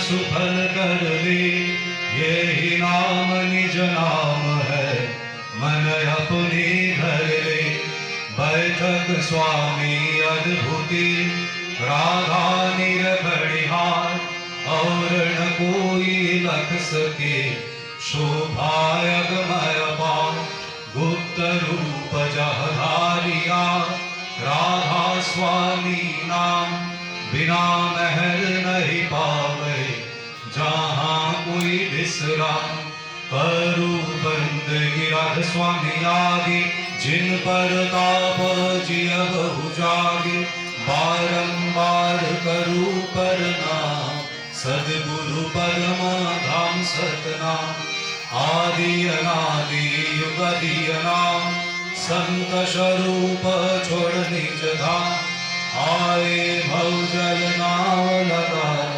सुफल कर ले, यही नाम निज नाम है, मन अपने घर ले। बैठक स्वामी अद्भुति, राधा निरखड़िहार, और न कोई लख सके, शोभा अगमय पार। गुप्त रूप जह धारिया, राधा स्वामी नाम, बिना महर नहीं पावे, जहाँ कोई विश्राम। करू बंदगी राधा स्वामी आगे, जिन पर ताप जिय बहु जागे। बारंबार करू प्रणाम, सद्गुरु परम धाम सतनाम। आदि अनादि युगदि नाम, संत स्वरूप छोड़ निज धाम। आए भव जल नाव लगा